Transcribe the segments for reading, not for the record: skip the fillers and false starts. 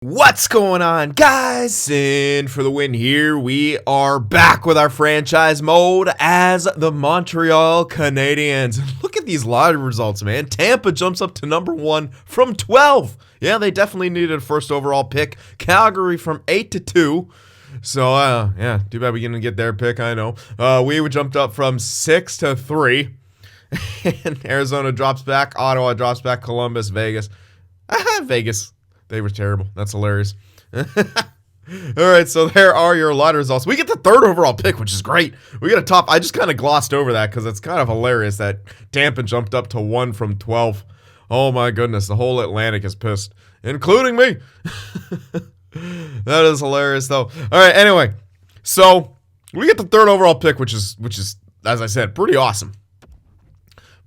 What's going on, guys? And for the win here, we are back with our franchise mode as the Montreal Canadiens. Look at these lottery results, man. Tampa jumps up to number 1 from 12. Yeah, they definitely needed a first overall pick. Calgary from 8 to 2. So, yeah, too bad we didn't get their pick, I know. We jumped up from 6 to 3. And Arizona drops back. Ottawa drops back. Columbus, Vegas. Vegas. They were terrible. That's hilarious. All right, so there are your lottery results. We get the 3rd overall pick, which is great. We get a top. I just kind of glossed over that because it's kind of hilarious that Tampa jumped up to 1 from 12. Oh, my goodness. The whole Atlantic is pissed, including me. That is hilarious, though. All right, anyway. So we get the 3rd overall pick, which is, as I said, pretty awesome.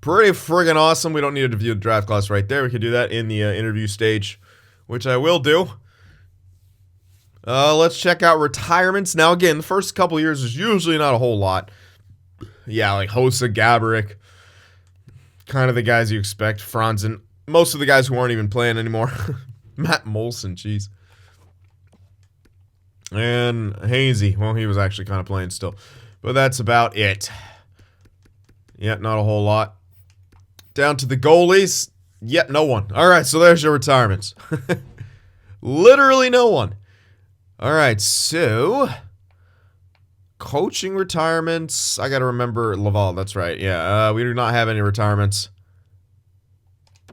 Pretty friggin' awesome. We don't need to view the draft class right there. We can do that in the interview stage, which I will do. Let's check out retirements. Now, again, the first couple years is usually not a whole lot. Yeah, like Hossa, Gaborik, kind of the guys you expect. Franzen, most of the guys who aren't even playing anymore. Matt Molson, jeez. And Hazy, well, he was actually kind of playing still. But that's about it. Yeah, not a whole lot. Down to the goalies. Yet no one. All right, so there's your retirements. Literally no one. All right, so coaching retirements. I got to remember Laval. That's right. Yeah, we do not have any retirements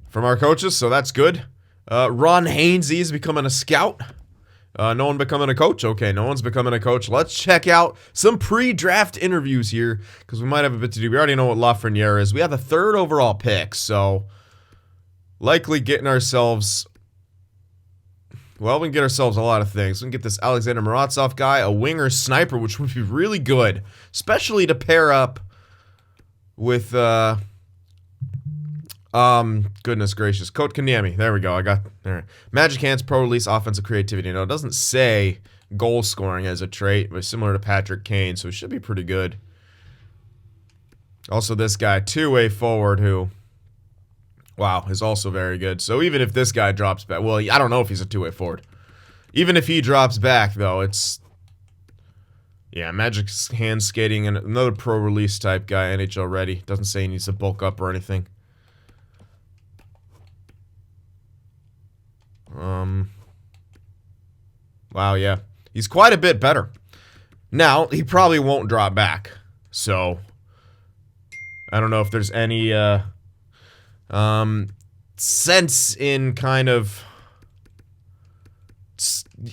from our coaches, so that's good. Ron Hainsey is becoming a scout. No one becoming a coach. Okay, no one's becoming a coach. Let's check out some pre-draft interviews here because we might have a bit to do. We already know what Lafreniere is. We have the 3rd overall pick, so likely getting ourselves, well, we can get ourselves a lot of things. We can get this Alexander Muravtsov guy, a winger sniper, which would be really good, especially to pair up with, goodness gracious, Kotkaniemi. There we go. I got there. Magic Hands, pro release, offensive creativity. Now, it doesn't say goal scoring as a trait, but similar to Patrick Kane, so it should be pretty good. Also, this guy, two-way forward, who, wow, is also very good. So even if this guy drops back, well, I don't know if he's a two-way forward. Even if he drops back, though, it's, yeah, Magic Hand skating and another pro release type guy, NHL ready. Doesn't say he needs to bulk up or anything. Wow, yeah. He's quite a bit better. Now, he probably won't drop back. So, I don't know if there's any, sense in kind of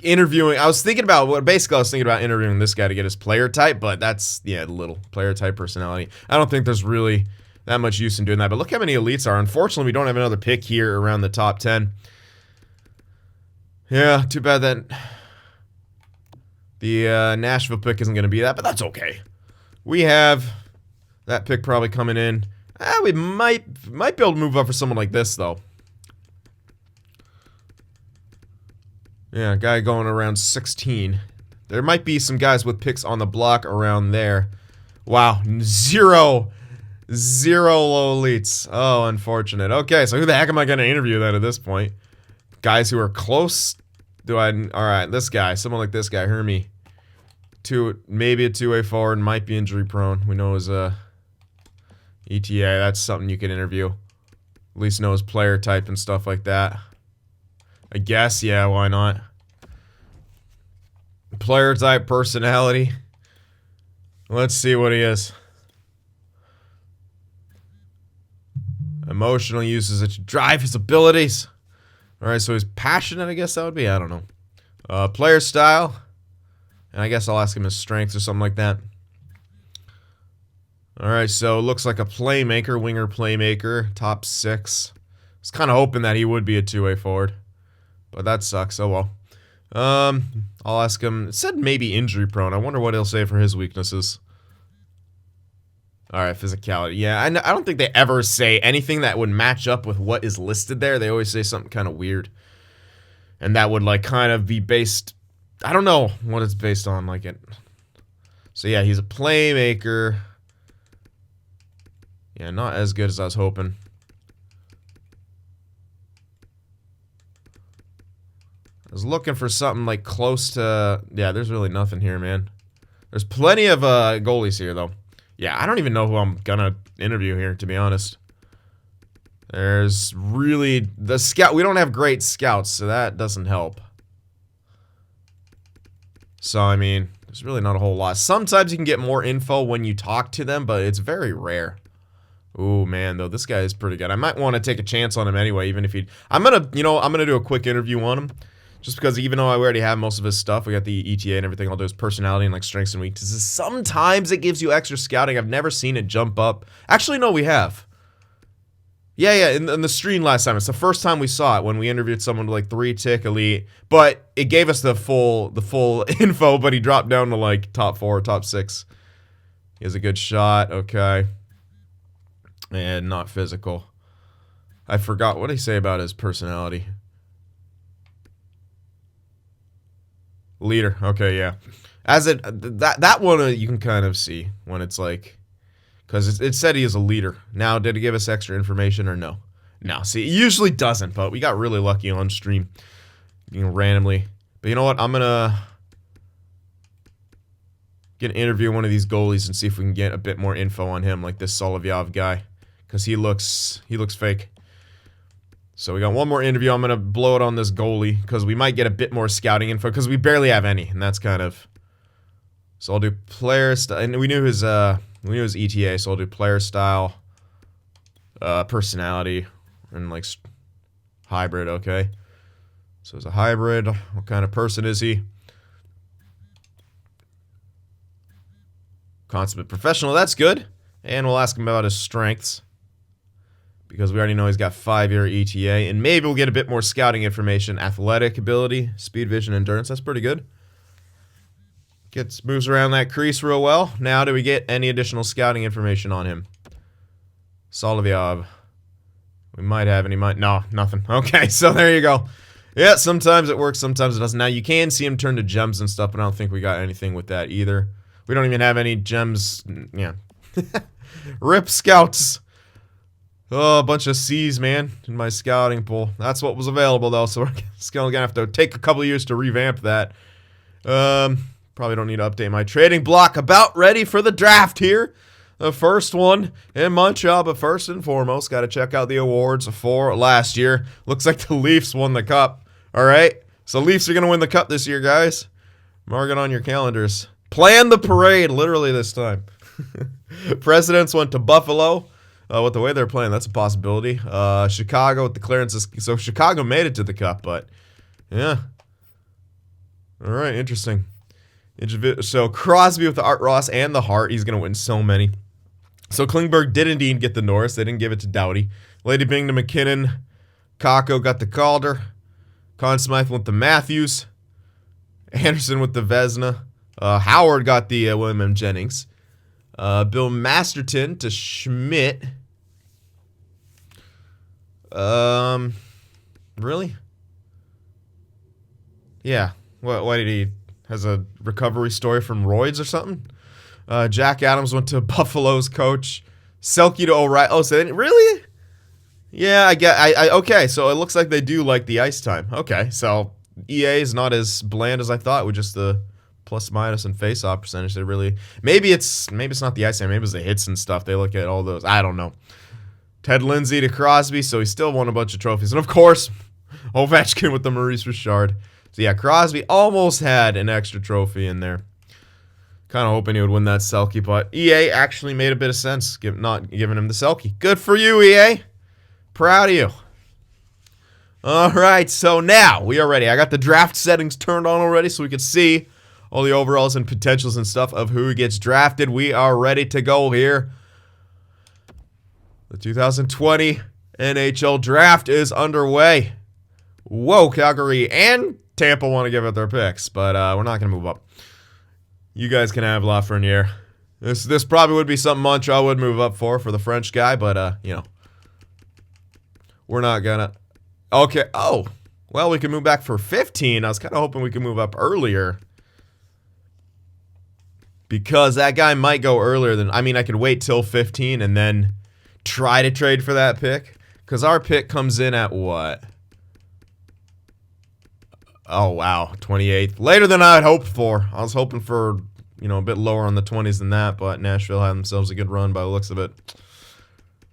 interviewing. I was thinking about interviewing this guy to get his player type, but that's, yeah, little player type personality. I don't think there's really that much use in doing that. But look how many elites are. Unfortunately, we don't have another pick here around the top 10. Yeah, too bad that the Nashville pick isn't going to be that, but that's okay. We have that pick probably coming in. We might be able to move up for someone like this, though. Yeah, a guy going around 16. There might be some guys with picks on the block around there. Wow, zero low elites. Oh, unfortunate. Okay, so who the heck am I going to interview then at this point? Guys who are close. Alright, this guy. Someone like this guy, Hermie. Maybe a two-way forward, might be injury prone. We know his ETA. That's something you can interview. At least know his player type and stuff like that. I guess, yeah, why not? Player type, personality. Let's see what he is. Emotional uses it to drive his abilities. Alright, so he's passionate, I guess that would be. I don't know. Player style. And I guess I'll ask him his strengths or something like that. Alright, so looks like a playmaker, winger playmaker, top 6. I was kind of hoping that he would be a two-way forward. But that sucks, oh well. I'll ask him, it said maybe injury prone. I wonder what he'll say for his weaknesses. Alright, physicality. Yeah, I don't think they ever say anything that would match up with what is listed there. They always say something kind of weird. And that would, like, kind of be based, I don't know what it's based on, like it. So yeah, he's a playmaker. Yeah, not as good as I was hoping. I was looking for something like close to... Yeah, there's really nothing here, man. There's plenty of goalies here, though. Yeah, I don't even know who I'm gonna interview here, to be honest. There's really... The scout... We don't have great scouts, so that doesn't help. So, I mean, there's really not a whole lot. Sometimes you can get more info when you talk to them, but it's very rare. Ooh, man, though, this guy is pretty good. I might want to take a chance on him anyway, even if he... I'm gonna, you know, I'm gonna do a quick interview on him. Just because even though I already have most of his stuff, we got the ETA and everything, I'll do his personality and like strengths and weaknesses. Sometimes it gives you extra scouting. I've never seen it jump up. Actually, no, we have. Yeah, in the stream last time. It's the first time we saw it when we interviewed someone with like 3-tick elite. But it gave us the full info, but he dropped down to like top 4 or top 6. He has a good shot, okay. And not physical. I forgot what did he say about his personality. Leader. Okay, yeah. As it that one you can kind of see when it's like, because it said he is a leader. Now, did it give us extra information or no? No. See, it usually doesn't, but we got really lucky on stream, you know, randomly. But you know what? I'm gonna get an interview one of these goalies and see if we can get a bit more info on him, like this Solovyov guy, because he looks fake. So we got one more interview. I'm gonna blow it on this goalie because we might get a bit more scouting info because we barely have any, and that's kind of. So I'll do player style, and we knew his ETA. So I'll do player style, personality, and like hybrid. Okay. So it's a hybrid. What kind of person is he? Consummate professional. That's good. And we'll ask him about his strengths, because we already know he's got 5-year ETA, and maybe we'll get a bit more scouting information. Athletic ability, speed, vision, endurance. That's pretty good. Moves around that crease real well. Now, do we get any additional scouting information on him? Solovyov. We might have, and he might... No, nothing. Okay, so there you go. Yeah, sometimes it works, sometimes it doesn't. Now, you can see him turn to gems and stuff, but I don't think we got anything with that either. We don't even have any gems. Yeah. RIP scouts. Oh, a bunch of C's, man, in my scouting pool. That's what was available, though, so we're going to have to take a couple years to revamp that. Probably don't need to update my trading block. About ready for the draft here. The first one in Montreal, but first and foremost, got to check out the awards for last year. Looks like the Leafs won the cup. All right, so Leafs are going to win the cup this year, guys. Mark it on your calendars. Plan the parade, literally this time. Presidents went to Buffalo. With the way they're playing, that's a possibility. Chicago with the clearances. So Chicago made it to the cup, but yeah. All right, interesting. So Crosby with the Art Ross and the Hart. He's going to win so many. So Klingberg did indeed get the Norris. They didn't give it to Doughty. Lady Bing to McKinnon. Kakko got the Calder. Conn Smythe with the Matthews. Anderson with the Vezina. Howard got the William M. Jennings. Bill Masterton to Schmidt. Really? Yeah. Why did he has a recovery story from roids or something? Jack Adams went to Buffalo's coach. Selke to O'Reilly. Oh, so they didn't, really? Yeah, I get. Okay, so it looks like they do like the ice time. Okay, so EA is not as bland as I thought with just the plus minus and face-off percentage. They really maybe it's not the ice time, maybe it's the hits and stuff. They look at all those. I don't know. Ted Lindsay to Crosby, so he still won a bunch of trophies. And of course, Ovechkin with the Maurice Richard. So yeah, Crosby almost had an extra trophy in there. Kind of hoping he would win that Selke, but EA actually made a bit of sense not giving him the Selke. Good for you, EA. Proud of you. All right, so now we are ready. I got the draft settings turned on already so we can see all the overalls and potentials and stuff of who gets drafted. We are ready to go here. The 2020 NHL draft is underway. Whoa, Calgary and Tampa want to give it their picks, but we're not going to move up. You guys can have Lafreniere. This probably would be something Montreal would move up for the French guy, but, you know, we're not going to. Okay, oh, well, we can move back for 15. I was kind of hoping we could move up earlier, because that guy might go earlier than, I mean, I could wait till 15 and then try to trade for that pick, because our pick comes in at what? Oh, wow. 28th. Later than I had hoped for. I was hoping for, you know, a bit lower on the 20s than that, but Nashville had themselves a good run by the looks of it.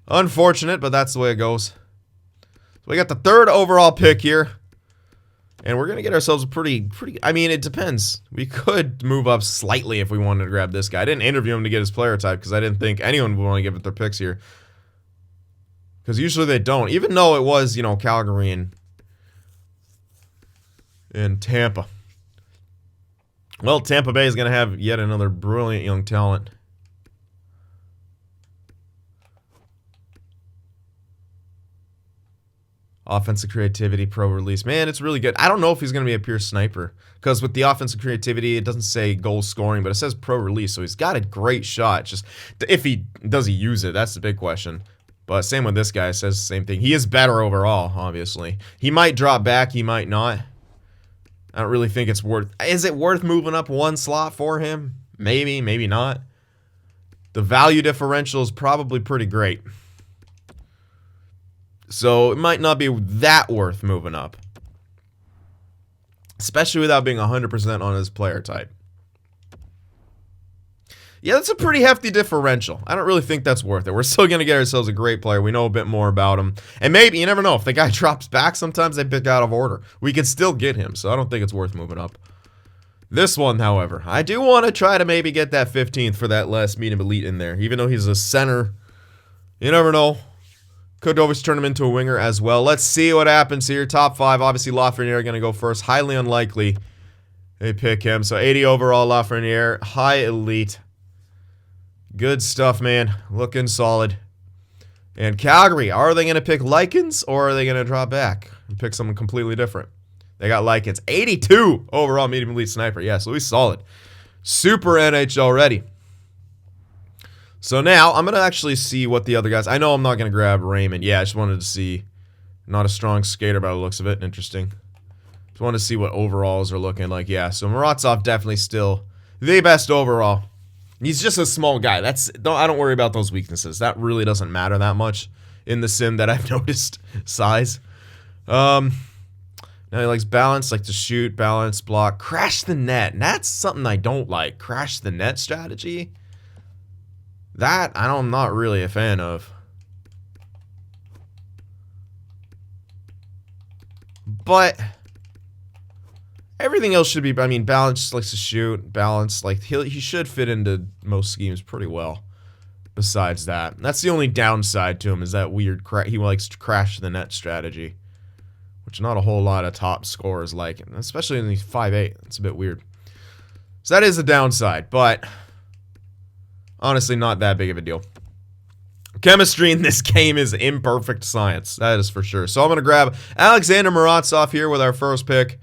Unfortunate, but that's the way it goes. So we got the 3rd overall pick here. And we're going to get ourselves a pretty, I mean, it depends. We could move up slightly if we wanted to grab this guy. I didn't interview him to get his player type because I didn't think anyone would want to give it their picks here. Because usually they don't. Even though it was, you know, Calgary and Tampa. Well, Tampa Bay is going to have yet another brilliant young talent. Offensive creativity, pro release. Man, it's really good. I don't know if he's going to be a pure sniper. Because with the offensive creativity, it doesn't say goal scoring, but it says pro release. So he's got a great shot. Just if he does he use it, that's the big question. But same with this guy, it says the same thing. He is better overall, obviously. He might drop back, he might not. I don't really think it's worth... Is it worth moving up one slot for him? Maybe, maybe not. The value differential is probably pretty great. So it might not be that worth moving up. Especially without being 100% on his player type. Yeah, that's a pretty hefty differential. I don't really think that's worth it. We're still going to get ourselves a great player. We know a bit more about him. And maybe, you never know, if the guy drops back, sometimes they pick out of order. We could still get him, so I don't think it's worth moving up. This one, however, I do want to try to maybe get that 15th for that last medium elite in there. Even though he's a center, you never know. Could always turn him into a winger as well. Let's see what happens here. Top 5, obviously Lafreniere going to go first. Highly unlikely they pick him. So 80 overall Lafreniere, high elite. Good stuff, man. Looking solid. And Calgary, are they going to pick Likens or are they going to drop back and pick someone completely different? They got Likens. 82 overall medium elite sniper. Yeah, so he's solid. Super NHL ready. So now, I'm going to actually see what the other guys... I know I'm not going to grab Raymond. Yeah, I just wanted to see... Not a strong skater by the looks of it. Interesting. Just wanted to see what overalls are looking like. Yeah, so Muravtsov definitely still the best overall. He's just a small guy. I don't worry about those weaknesses. That really doesn't matter that much in the sim that I've noticed. Size. Now he likes balance, like to shoot, balance, block, crash the net. And that's something I don't like. Crash the net strategy. That, I'm not really a fan of. But everything else should be, I mean, balance, likes to shoot, balance, like, he should fit into most schemes pretty well. Besides that. That's the only downside to him, is that weird, he likes to crash the net strategy. Which not a whole lot of top scorers like it, especially in these 5'8". It's a bit weird. So that is a downside, but... honestly, not that big of a deal. Chemistry in this game is imperfect science. That is for sure. So I'm going to grab Alexander Muravtsov here with our first pick.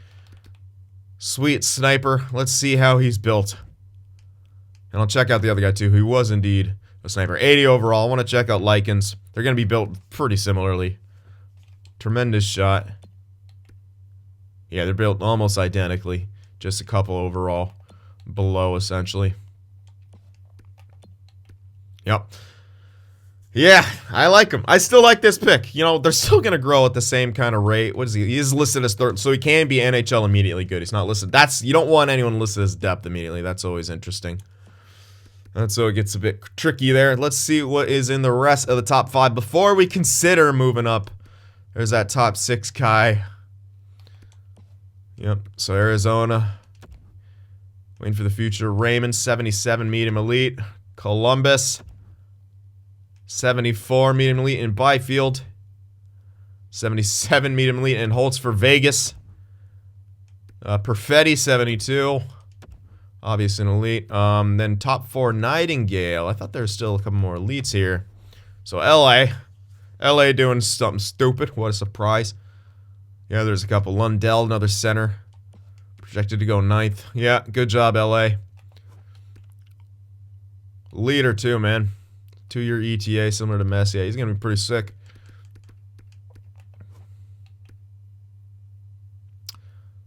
Sweet sniper. Let's see how he's built. And I'll check out the other guy too, who was indeed a sniper. 80 overall. I want to check out Likens. They're going to be built pretty similarly. Tremendous shot. Yeah, they're built almost identically. Just a couple overall below, essentially. Yep. Yeah, I like him. I still like this pick. You know, they're still going to grow at the same kind of rate. What is he? He is listed as third, so he can be NHL immediately good. He's not listed. You don't want anyone listed as depth immediately. That's always interesting. That's so it gets a bit tricky there. Let's see what is in the rest of the top 5 before we consider moving up. There's that top 6 guy. Yep, so Arizona. Waiting for the future. Raymond, 77 medium elite. Columbus. 74 medium elite in Byfield. 77 medium elite in Holtz for Vegas. Perfetti 72. Obviously an elite. Then top 4 Nightingale. I thought there was still a couple more elites here. So LA. LA doing something stupid. What a surprise. Yeah, there's a couple. Lundell, another center. Projected to go 9th. Yeah, good job, LA. Leader too, man. 2-year ETA, similar to Messier. He's going to be pretty sick.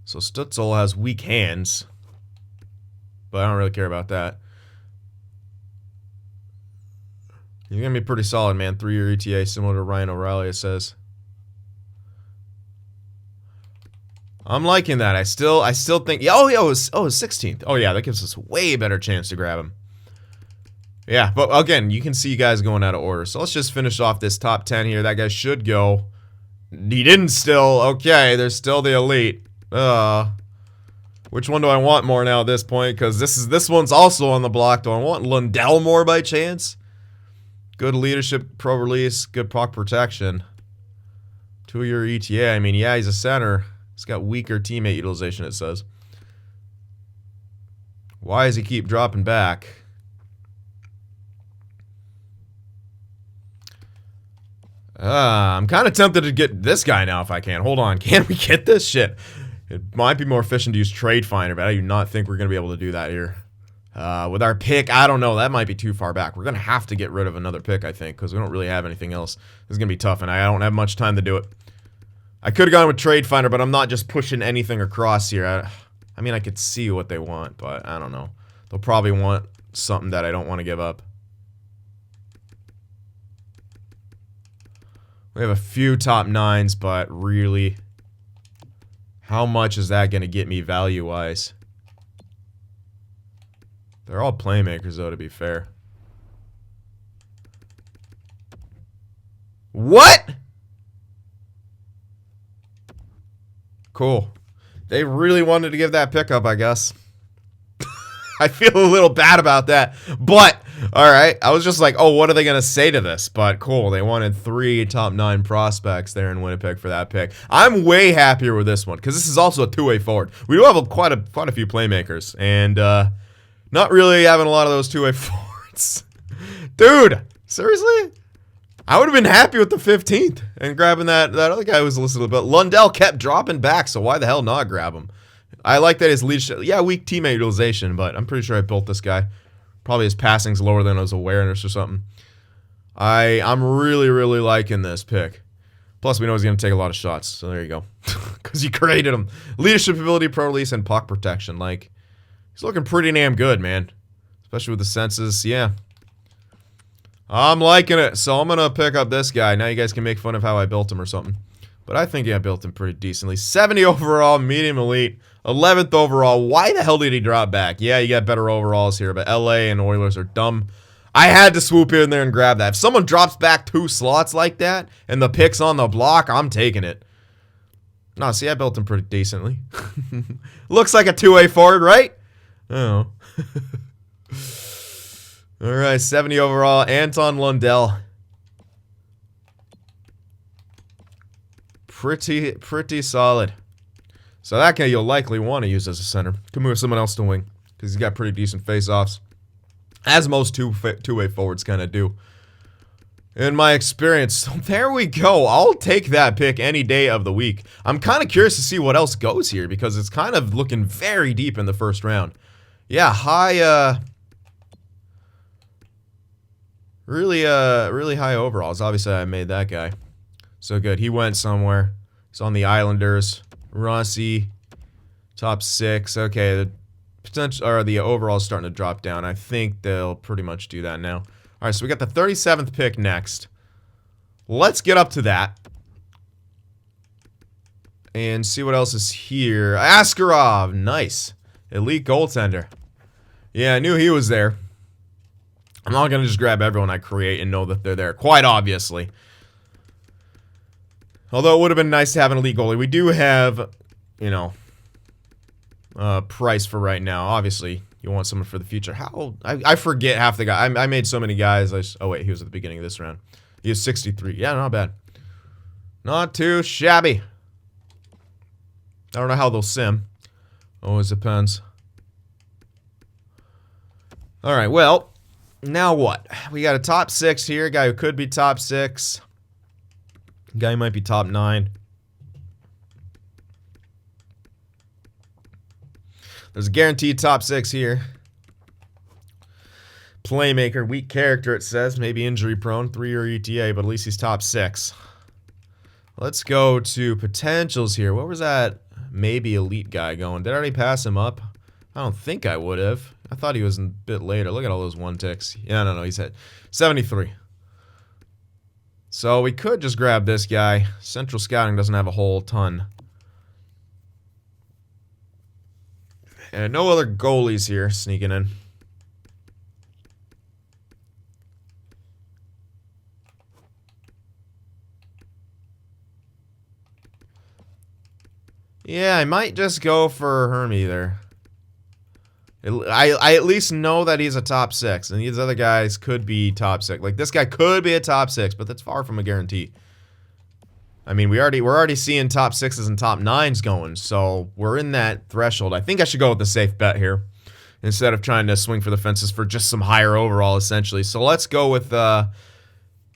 So Stutzel has weak hands. But I don't really care about that. He's going to be pretty solid, man. 3-year ETA, similar to Ryan O'Reilly, it says. I'm liking that. I still think. Oh yeah, it was 16th. Oh yeah, that gives us a way better chance to grab him. Yeah, but again, you can see you guys going out of order. So let's just finish off this top 10 here. That guy should go. He didn't still. Okay, there's still the elite. Which one do I want more now at this point? Because this one's also on the block. Do I want Lundell more by chance? Good leadership, pro release, good puck protection. 2-year ETA. I mean, yeah, he's a center. He's got weaker teammate utilization, it says. Why does he keep dropping back? I'm kind of tempted to get this guy now if I can. Hold on. Can we get this shit? It might be more efficient to use Trade Finder, but I do not think we're going to be able to do that here. With our pick, I don't know. That might be too far back. We're going to have to get rid of another pick, I think, because we don't really have anything else. This is going to be tough, and I don't have much time to do it. I could have gone with Trade Finder, but I'm not just pushing anything across here. I mean, I could see what they want, but I don't know. They'll probably want something that I don't want to give up. We have a few top 9s, but really, how much is that going to get me value-wise? They're all playmakers, though, to be fair. What? Cool. They really wanted to give that pickup, I guess. I feel a little bad about that. But, alright. I was just like, oh, what are they going to say to this? But cool. They wanted 3 top 9 prospects there in Winnipeg for that pick. I'm way happier with this one, because this is also a two-way forward. We do have quite a few playmakers. And, not really having a lot of those two-way forwards. Dude, seriously? I would have been happy with the 15th and grabbing that other guy who was listed, but Lundell kept dropping back, so why the hell not grab him? I like that his leadership, yeah, weak teammate utilization, but I'm pretty sure I built this guy. Probably his passing's lower than his awareness or something. I'm really, really liking this pick. Plus, we know he's going to take a lot of shots, so there you go. Because you created him. Leadership ability, pro release, and puck protection. Like, he's looking pretty damn good, man. Especially with the senses, yeah. I'm liking it, so I'm going to pick up this guy. Now you guys can make fun of how I built him or something. But I think I built him pretty decently. 70 overall, medium elite, 11th overall. Why the hell did he drop back? Yeah, you got better overalls here, but LA and Oilers are dumb. I had to swoop in there and grab that. If someone drops back 2 slots like that and the pick's on the block, I'm taking it. No, see, I built him pretty decently. Looks like a two-way forward, right? Oh. All right, 70 overall, Anton Lundell. Pretty solid. So that guy you'll likely want to use as a center. Can move someone else to wing because he's got pretty decent face-offs, as most two-way forwards kind of do. In my experience, so there we go. I'll take that pick any day of the week. I'm kind of curious to see what else goes here because it's kind of looking very deep in the first round. Yeah, high, really high overalls. Obviously, I made that guy. So good. He went somewhere. He's on the Islanders. Rossi, top 6. Okay, the potential or the overall's starting to drop down. I think they'll pretty much do that now. All right, so we got the 37th pick next. Let's get up to that and see what else is here. Askarov, nice. Elite goaltender. Yeah, I knew he was there. I'm not going to just grab everyone I create and know that they're there, quite obviously. Although it would have been nice to have an elite goalie. We do have, you know, Price for right now. Obviously, you want someone for the future. How? I forget half the guy. I made so many guys. Oh, wait, he was at the beginning of this round. He was 63. Yeah, not bad. Not too shabby. I don't know how they'll sim. Always depends. All right, well, now what? We got a top 6 here. A guy who could be top 6. Guy might be top 9. There's a guaranteed top 6 here. Playmaker, weak character, it says. Maybe injury prone, 3-year ETA, but at least he's top 6. Let's go to potentials here. What was that maybe elite guy going? Did I already pass him up? I don't think I would have. I thought he was a bit later. Look at all those 1 ticks. Yeah, no, he's at 73. So we could just grab this guy. Central Scouting doesn't have a whole ton. And no other goalies here sneaking in. Yeah, I might just go for Hermie there. I at least know that he's a top 6, and these other guys could be top 6. Like, this guy could be a top 6, but that's far from a guarantee. I mean, we're already seeing top 6s and top 9s going, so we're in that threshold. I think I should go with the safe bet here instead of trying to swing for the fences for just some higher overall, essentially. So let's go with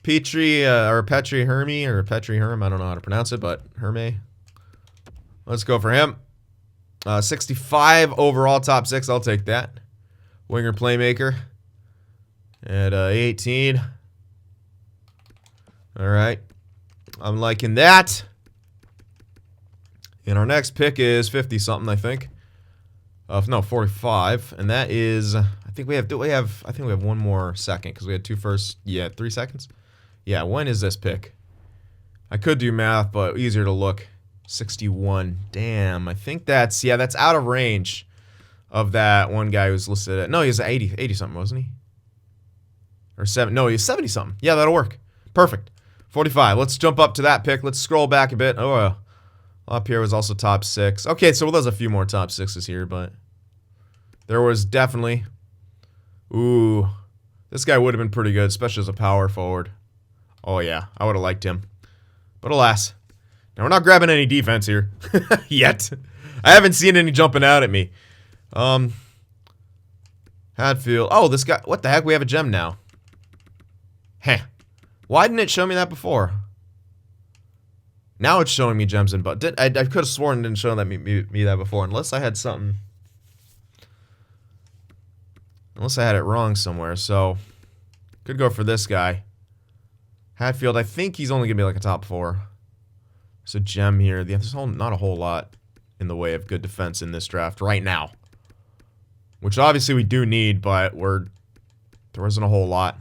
Petri Hermie, or Petri Herm. I don't know how to pronounce it, but Hermie. Let's go for him. 65 overall, top 6. I'll take that. Winger playmaker at 18. All right. I'm liking that. And our next pick is 50-something, I think. No, 45. And that is, I think we have one more second because we had 2 firsts. Yeah, 3 seconds. Yeah, when is this pick? I could do math, but easier to look. 61. Damn, I think that's out of range of that one guy who's listed at, no, he was 80 something, wasn't he? Or 7, no, he was 70 something. Yeah, that'll work. Perfect. 45. Let's jump up to that pick. Let's scroll back a bit. Oh, up here was also top 6. Okay, so there's a few more top 6s here, but there was definitely, ooh, this guy would have been pretty good, especially as a power forward. Oh yeah, I would have liked him. But alas. Now, we're not grabbing any defense here. Yet. I haven't seen any jumping out at me. Hadfield. Oh, this guy. What the heck? We have a gem now. Heh. Why didn't it show me that before? Now it's showing me gems and but I could have sworn it didn't show me that before. Unless I had something. Unless I had it wrong somewhere. So, could go for this guy. Hadfield. I think he's only going to be like a top 4. There's a gem here. There's not a whole lot in the way of good defense in this draft right now. Which obviously we do need, but there isn't a whole lot.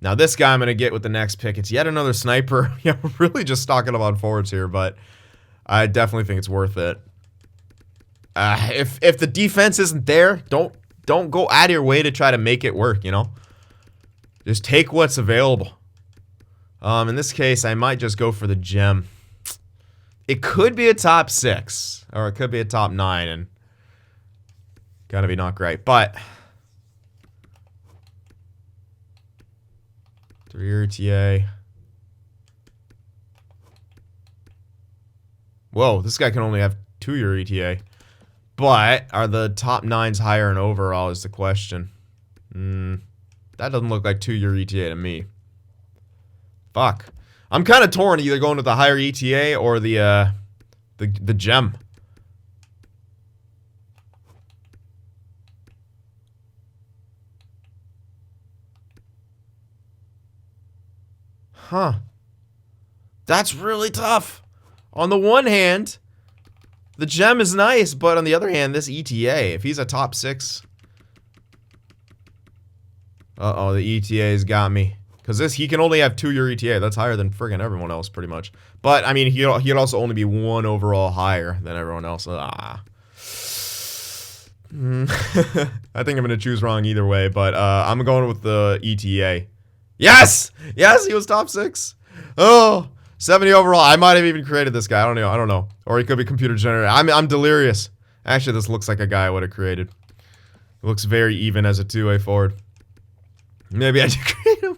Now this guy I'm going to get with the next pick. It's yet another sniper. Yeah, we're really just talking about forwards here, but I definitely think it's worth it. If the defense isn't there, don't go out of your way to try to make it work, you know? Just take what's available. In this case, I might just go for the gem. It could be a top 6, or it could be a top 9, and gotta be not great. But 3-year ETA. Whoa, this guy can only have 2-year ETA. But are the top 9s higher in overall is the question. That doesn't look like 2-year ETA to me. Fuck. I'm kind of torn either going with the higher ETA or the gem. Huh. That's really tough. On the one hand, the gem is nice, but on the other hand, this ETA, if he's a top 6. Uh-oh, the ETA's got me. Because he can only have 2-year ETA. That's higher than friggin' everyone else, pretty much. But, I mean, he'd also only be 1 overall higher than everyone else. I think I'm going to choose wrong either way, but I'm going with the ETA. Yes! Yes, he was top 6. Oh, 70 overall. I might have even created this guy. I don't know. Or he could be computer generated. I'm delirious. Actually, this looks like a guy I would have created. It looks very even as a 2-way forward. Maybe I did create him.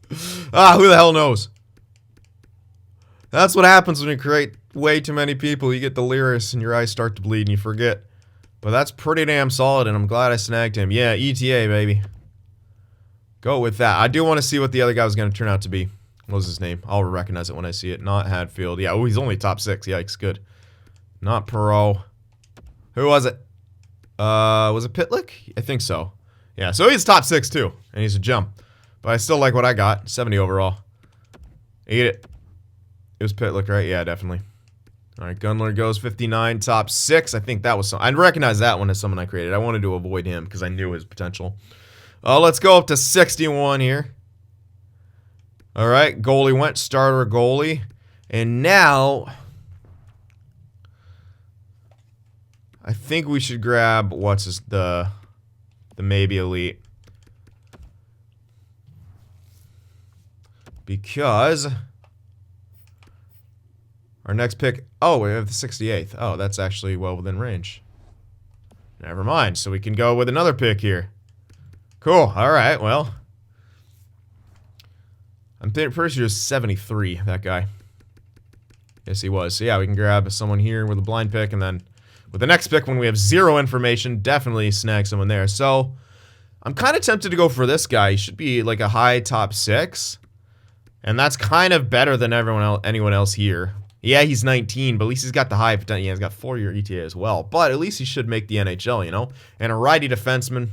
Who the hell knows? That's what happens when you create way too many people. You get delirious and your eyes start to bleed and you forget. But that's pretty damn solid, and I'm glad I snagged him. Yeah, ETA, baby. Go with that. I do want to see what the other guy was going to turn out to be. What was his name? I'll recognize it when I see it. Not Hadfield. Yeah, oh, he's only top 6. Yikes, good. Not Perot. Who was it? Was it Pitlick? I think so. Yeah, so he's top 6 too, and he's a gem. But I still like what I got. 70 overall. Eat it. It was Pitlick, right? Yeah, definitely. All right, Gunler goes 59, top 6. I think that was some. I recognize that one as someone I created. I wanted to avoid him because I knew his potential. Let's go up to 61 here. All right, goalie went, starter goalie. And now I think we should grab the maybe elite. Because our next pick, oh, we have the 68th. Oh, that's actually well within range. Never mind. So we can go with another pick here. Cool. All right. Well, I'm pretty sure it's 73, that guy. Yes, he was. So yeah, we can grab someone here with a blind pick, and then with the next pick, when we have 0 information, definitely snag someone there. So I'm kind of tempted to go for this guy. He should be like a high top 6. And that's kind of better than anyone else here. Yeah, he's 19, but at least he's got the high potential. Yeah, he's got 4-year ETA as well. But at least he should make the NHL, you know? And a righty defenseman.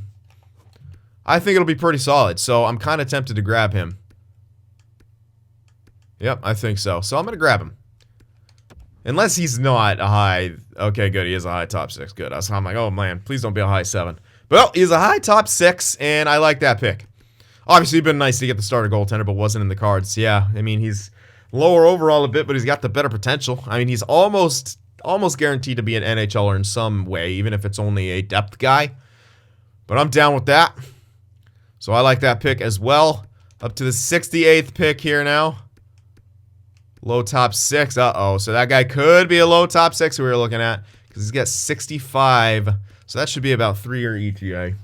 I think it'll be pretty solid. So I'm kind of tempted to grab him. Yep, I think so. So I'm going to grab him. Unless he's not a high... Okay, good. He is a high top 6. Good. I'm like, oh, man, please don't be a high 7. Well, he's a high top 6, and I like that pick. Obviously, it'd been nice to get the starter goaltender, but wasn't in the cards. Yeah, I mean, he's lower overall a bit, but he's got the better potential. I mean, he's almost guaranteed to be an NHLer in some way, even if it's only a depth guy. But I'm down with that. So I like that pick as well. Up to the 68th pick here now. Low top 6. Uh-oh. So that guy could be a low top 6 we were looking at, because he's got 65. So that should be about 3-year ETA.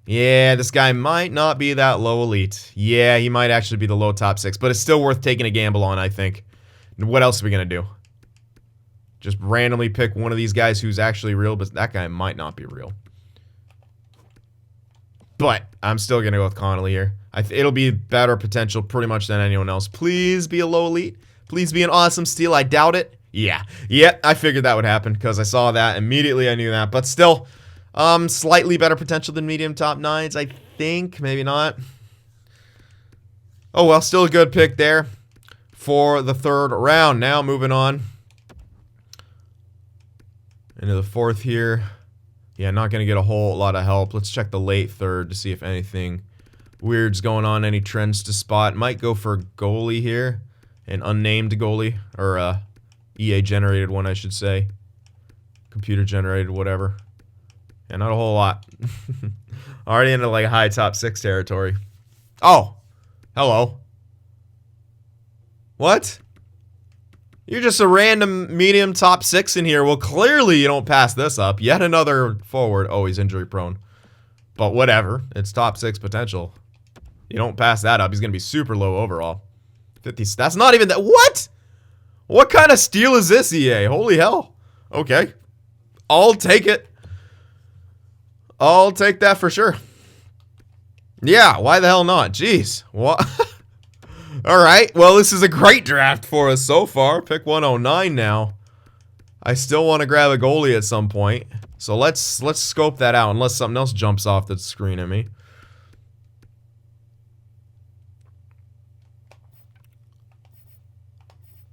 Yeah, this guy might not be that low elite. Yeah, he might actually be the low top 6, but it's still worth taking a gamble on, I think. What else are we going to do? Just randomly pick one of these guys who's actually real, but that guy might not be real. But I'm still going to go with Connolly here. It'll be better potential pretty much than anyone else. Please be a low elite. Please be an awesome steal. I doubt it. Yeah, I figured that would happen because I saw that. Immediately I knew that, but still... slightly better potential than medium top 9s, I think. Maybe not. Oh, well, still a good pick there for the 3rd round. Now, moving on into the 4th here. Yeah, not going to get a whole lot of help. Let's check the late 3rd to see if anything weird's going on, any trends to spot. Might go for a goalie here. An unnamed goalie, or EA-generated one, I should say. Computer-generated, whatever. Yeah, not a whole lot. Already into like high top 6 territory. Oh, hello. What? You're just a random medium top 6 in here. Well, clearly you don't pass this up. Yet another forward. Oh, he's injury prone. But whatever. It's top 6 potential. You don't pass that up. He's going to be super low overall. 50. That's not even that. What? What kind of steal is this, EA? Holy hell. Okay. I'll take it. I'll take that for sure. Yeah, why the hell not? Jeez. What? Alright, well, this is a great draft for us so far. Pick 109 now. I still want to grab a goalie at some point. So let's scope that out, unless something else jumps off the screen at me.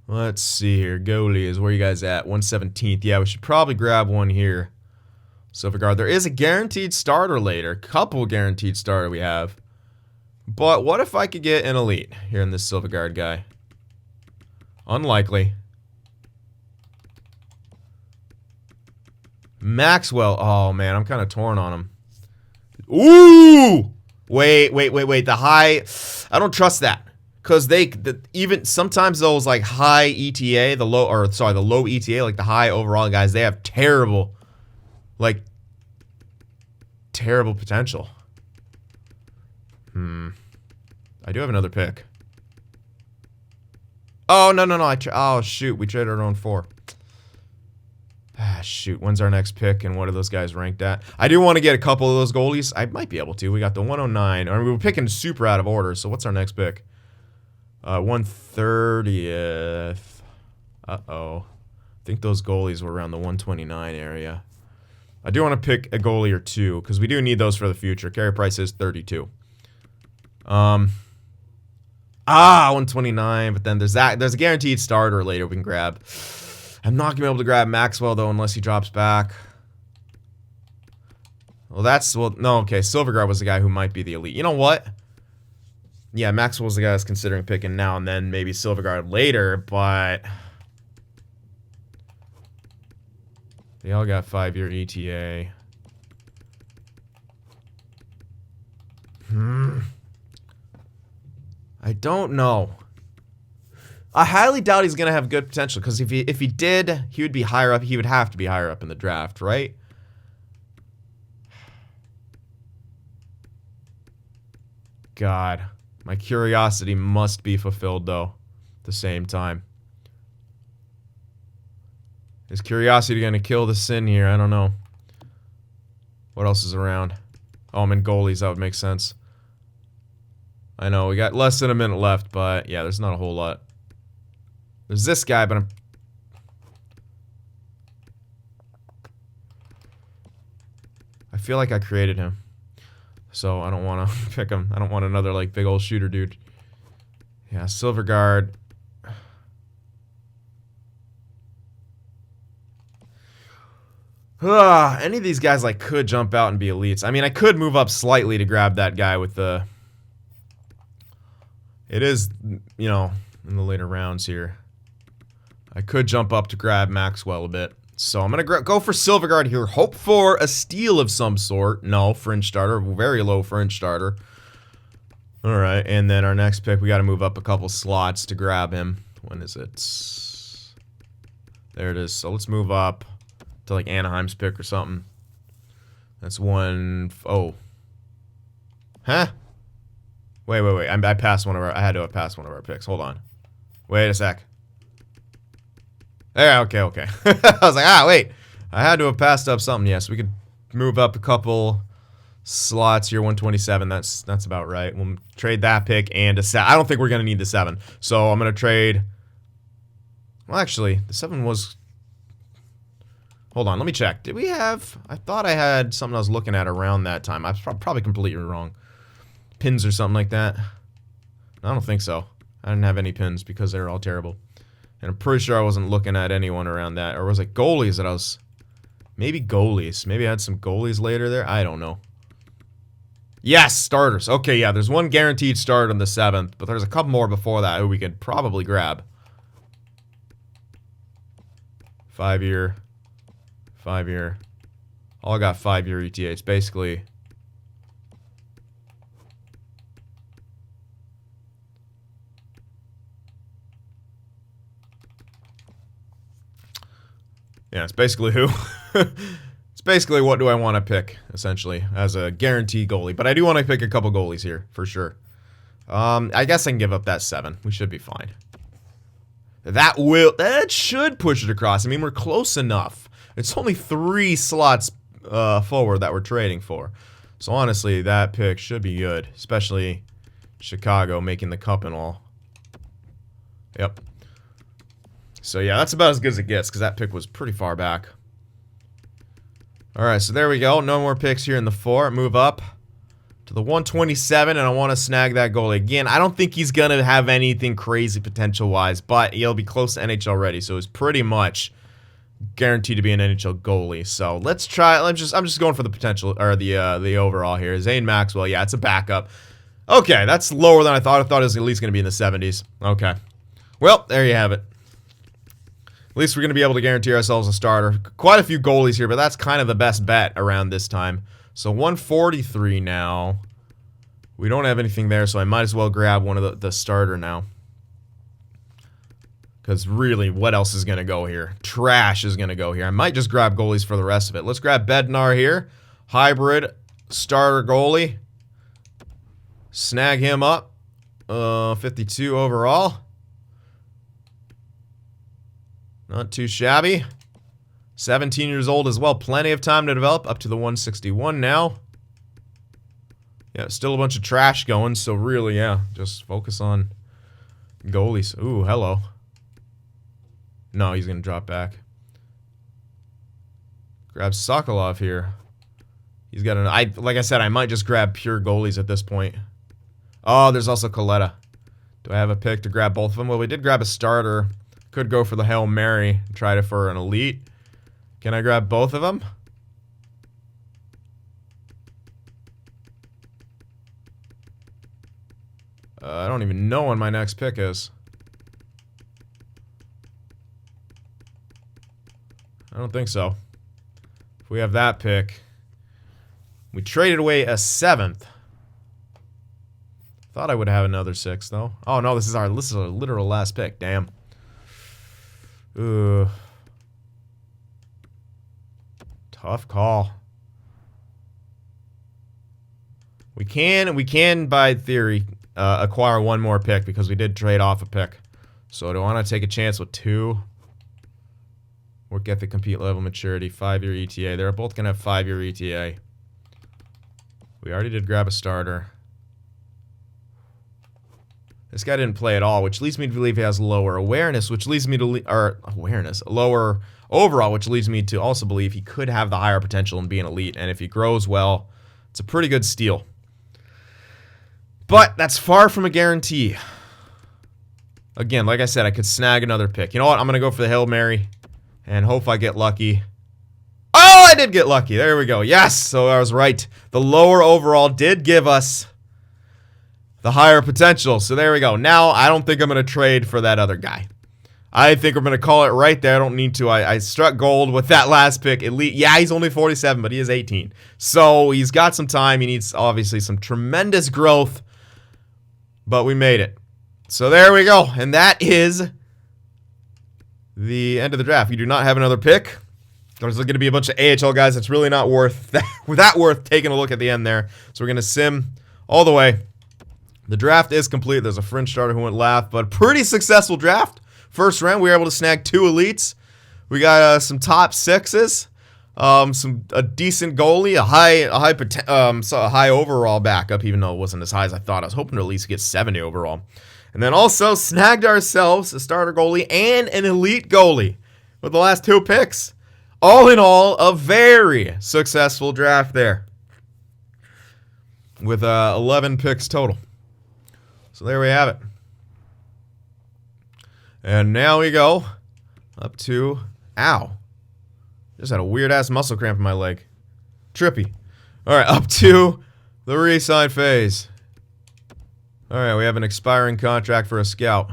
Let's see here. Goalie is where you guys at? 117th. Yeah, we should probably grab one here. Silverguard. There is a guaranteed starter later. Couple guaranteed starter we have. But what if I could get an elite here in this Silverguard guy? Unlikely. Maxwell. Oh, man. I'm kind of torn on him. Ooh! Wait. The high... I don't trust that. Because even sometimes those like high ETA, the low ETA, like the high overall guys, they have terrible potential. I do have another pick. Oh, no. Oh, shoot. We traded our own 4. Ah, shoot. When's our next pick, and what are those guys ranked at? I do want to get a couple of those goalies. I might be able to. We got the 109. I mean, we were picking super out of order, so what's our next pick? 130th. Uh-oh. I think those goalies were around the 129 area. I do want to pick a goalie or two, because we do need those for the future. Carey Price is 32. 129, but then there's a guaranteed starter later we can grab. I'm not going to be able to grab Maxwell, though, unless he drops back. No, okay, Silverguard was the guy who might be the elite. You know what? Yeah, Maxwell's the guy that's considering picking now and then, maybe Silverguard later, but... They all got 5-year ETA. I don't know. I highly doubt he's gonna have good potential, because if he did, he would be higher up. He would have to be higher up in the draft, right? God, my curiosity must be fulfilled though. At the same time, is curiosity gonna kill the sin here? I don't know. What else is around? Oh, I'm in goalies. That would make sense. I know we got less than a minute left, but yeah, there's not a whole lot. There's this guy, but I feel like I created him, so I don't want to pick him. I don't want another like big old shooter dude. Yeah, silver guard. Any of these guys like could jump out and be elites. I mean, I could move up slightly to grab that guy with the. It is, you know, in the later rounds here. I could jump up to grab Maxwell a bit. So I'm going to go for Silver Guard here. Hope for a steal of some sort. No, fringe starter. Very low fringe starter. Alright, and then our next pick, we got to move up a couple slots to grab him. When is it? There it is. So let's move up to like Anaheim's pick or something. That's one. Oh. Huh? Wait. I passed one of our. I had to have passed one of our picks. Hold on. Wait a sec. Yeah, okay. I was like, wait. I had to have passed up something. Yes, we could move up a couple slots here. 127. That's about right. We'll trade that pick and a 7. I don't think we're gonna need the 7. So I'm gonna trade. Well, actually, the 7 was. Hold on, let me check. Did we have? I thought I had something I was looking at around that time. I was probably completely wrong. Pins or something like that. I don't think so. I didn't have any pins because they were all terrible. And I'm pretty sure I wasn't looking at anyone around that. Or was it goalies that I was... Maybe goalies. Maybe I had some goalies later there. I don't know. Yes, starters. Okay, yeah, there's one guaranteed start on the 7th. But there's a couple more before that who we could probably grab. 5-year. 5-year. All got 5-year ETA. It's basically... Yeah, it's basically who. It's basically what do I want to pick, essentially, as a guaranteed goalie. But I do want to pick a couple goalies here, for sure. I guess I can give up that 7. We should be fine. That should push it across. I mean, we're close enough. It's only 3 slots forward that we're trading for. So honestly, that pick should be good. Especially Chicago making the cup and all. Yep. So yeah, that's about as good as it gets, because that pick was pretty far back. Alright, so there we go. No more picks here in the 4. Move up to the 127, and I want to snag that goalie. Again, I don't think he's going to have anything crazy potential-wise, but he'll be close to NHL ready, so he's pretty much guaranteed to be an NHL goalie. So let's try. I'm just going for the potential, or the overall here. Zane Maxwell, yeah, it's a backup. Okay, that's lower than I thought. I thought it was at least going to be in the 70s. Okay. Well, there you have it. At least we're going to be able to guarantee ourselves a starter. Quite a few goalies here, but that's kind of the best bet around this time. So 143 now. We don't have anything there, so I might as well grab one of the starter now. Because really, what else is going to go here? Trash is going to go here. I might just grab goalies for the rest of it. Let's grab Bednar here. Hybrid starter goalie. Snag him up. 52 overall. Not too shabby. 17 years old as well. Plenty of time to develop. Up to the 161 now. Yeah, still a bunch of trash going. So really, yeah, just focus on goalies. Ooh, hello. No, he's going to drop back. Grab Sokolov here. He's got an... like I said, I might just grab pure goalies at this point. Oh, there's also Coletta. Do I have a pick to grab both of them? Well, we did grab a starter. Could go for the Hail Mary and try it for an elite. Can I grab both of them? I don't even know when my next pick is. I don't think so. If we have that pick, we traded away a 7th. Thought I would have another 6th though. Oh no, this is our literal last pick. Damn. Ooh. Tough call. We can by theory acquire one more pick because we did trade off a pick. So do I want to take a chance with 2? Work ethic, compete level, maturity, 5-year ETA. They're both gonna have 5-year ETA. We already did grab a starter. This guy didn't play at all, which leads me to believe he has lower awareness, which leads me to lower overall, which leads me to also believe he could have the higher potential in being elite. And if he grows well, it's a pretty good steal. But that's far from a guarantee. Again, like I said, I could snag another pick. You know what? I'm going to go for the Hail Mary and hope I get lucky. Oh, I did get lucky. There we go. Yes, so I was right. The lower overall did give us the higher potential. So there we go. Now, I don't think I'm going to trade for that other guy. I think we're going to call it right there. I don't need to. I struck gold with that last pick. Elite. Yeah, he's only 47, but he is 18. So he's got some time. He needs, obviously, some tremendous growth. But we made it. So there we go. And that is the end of the draft. We do not have another pick. There's going to be a bunch of AHL guys that's really not worth that worth taking a look at the end there. So we're going to sim all the way. The draft is complete. There's a fringe starter who went last, but pretty successful draft. First round, we were able to snag 2 elites. We got some top 6s, a decent goalie, a high overall backup, even though it wasn't as high as I thought. I was hoping to at least get 70 overall. And then also snagged ourselves a starter goalie and an elite goalie with the last 2 picks. All in all, a very successful draft there with 11 picks total. So there we have it. And now we go up to, ow, just had a weird-ass muscle cramp in my leg. Trippy. All right, up to the re-sign phase. All right, we have an expiring contract for a scout.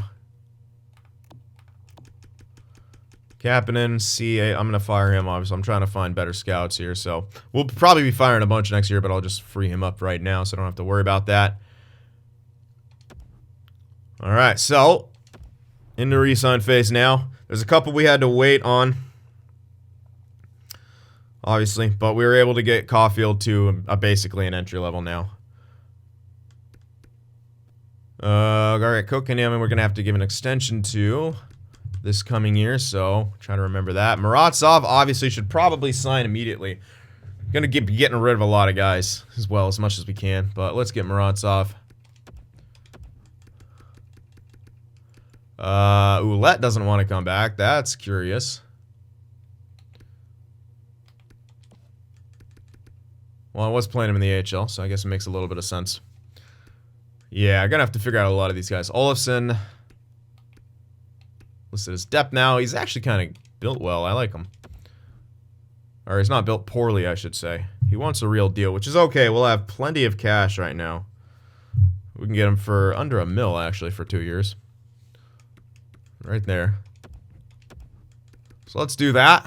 Kapanen, CA, I'm going to fire him, obviously. I'm trying to find better scouts here, so we'll probably be firing a bunch next year, but I'll just free him up right now so I don't have to worry about that. All right, so in the re-sign phase now. There's a couple we had to wait on, obviously, but we were able to get Caulfield to basically an entry level now. All right, Kotkaniemi, we're going to have to give an extension to this coming year, so trying to remember that. Muravtsov obviously should probably sign immediately. Going to be getting rid of a lot of guys as well, as much as we can, but let's get Muravtsov. Ouellette doesn't want to come back. That's curious. Well, I was playing him in the AHL, so I guess it makes a little bit of sense. Yeah, I'm going to have to figure out a lot of these guys. Olofsson. Listed as depth now. He's actually kind of built well. I like him. Or he's not built poorly, I should say. He wants a real deal, which is okay. We'll have plenty of cash right now. We can get him for under $1 million, actually, for 2 years. Right there. So let's do that.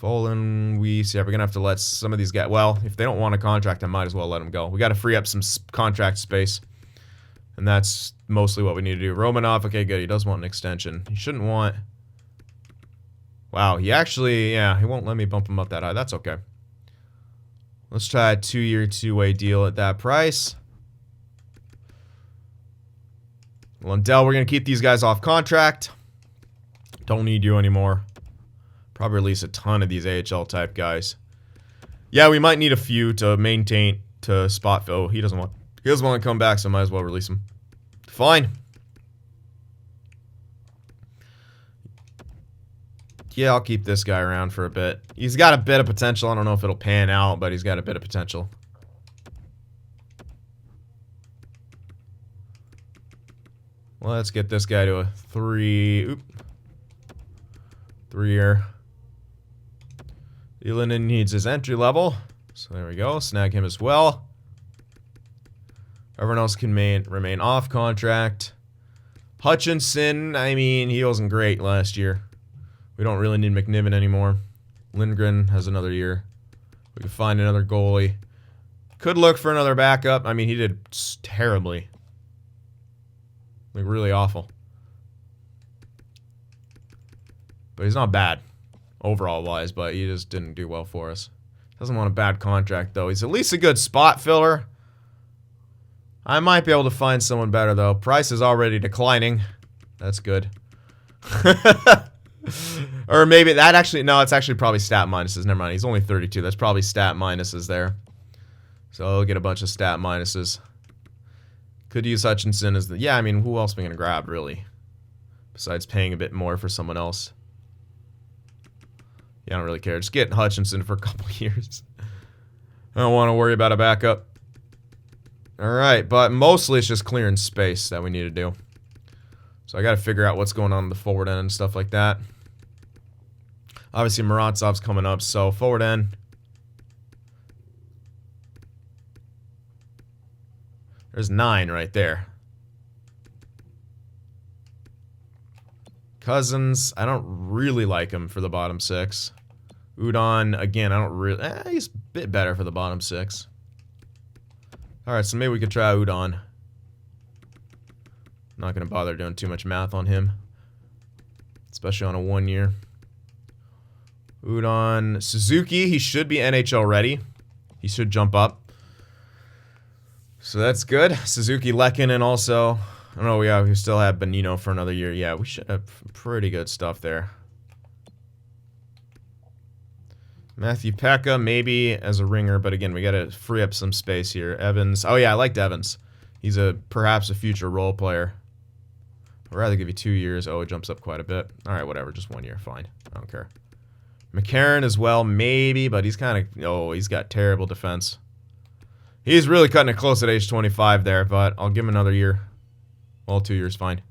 Folan, Weiss. Yeah, we're going to have to let some of these guys... Well, if they don't want a contract, I might as well let them go. We got to free up some contract space. And that's mostly what we need to do. Romanov, okay, good. He does want an extension. He shouldn't want... Wow, he actually... Yeah, he won't let me bump him up that high. That's okay. Let's try a 2-year, 2-way deal at that price. Lundell, we're going to keep these guys off contract. Don't need you anymore. Probably release a ton of these AHL type guys. Yeah, we might need a few to maintain to spot fill. He doesn't want to come back, so might as well release him. Fine. Yeah, I'll keep this guy around for a bit. He's got a bit of potential. I don't know if it'll pan out, but he's got a bit of potential. Let's get this guy to a 3-year. Elinen needs his entry level. So there we go. Snag him as well. Everyone else can remain off contract. Hutchinson, I mean, he wasn't great last year. We don't really need McNiven anymore. Lindgren has another year. We can find another goalie. Could look for another backup. I mean, he did terribly. Like, really awful. But he's not bad, overall-wise, but he just didn't do well for us. Doesn't want a bad contract, though. He's at least a good spot filler. I might be able to find someone better, though. Price is already declining. That's good. Or maybe that actually... No, it's actually probably stat minuses. Never mind. He's only 32. That's probably stat minuses there. So I'll get a bunch of stat minuses. Could use Hutchinson as the... Yeah, I mean, who else am I going to grab, really? Besides paying a bit more for someone else. Yeah, I don't really care. Just get Hutchinson for a couple years. I don't want to worry about a backup. Alright, but mostly it's just clearing space that we need to do. So I got to figure out what's going on in the forward end and stuff like that. Obviously, Maratsov's coming up, so forward end. There's 9 right there. Cousins, I don't really like him for the bottom 6. Udon, again, I don't really... he's a bit better for the bottom 6. Alright, so maybe we could try Udon. Not going to bother doing too much math on him. Especially on a 1 year. Udon. Suzuki, he should be NHL ready. He should jump up. So that's good. Suzuki, Lehkonen also. I don't know, we still have Bonino for another year. Yeah, we should have pretty good stuff there. Matthew Pekka, maybe as a ringer, but again, we got to free up some space here. Evans. Oh, yeah, I liked Evans. He's perhaps a future role player. I'd rather give you 2 years. Oh, it jumps up quite a bit. All right, whatever, just 1 year. Fine. I don't care. McCarron as well, maybe, but he's kind of... Oh, he's got terrible defense. He's really cutting it close at age 25 there, but I'll give him another year. Well, 2 years, fine.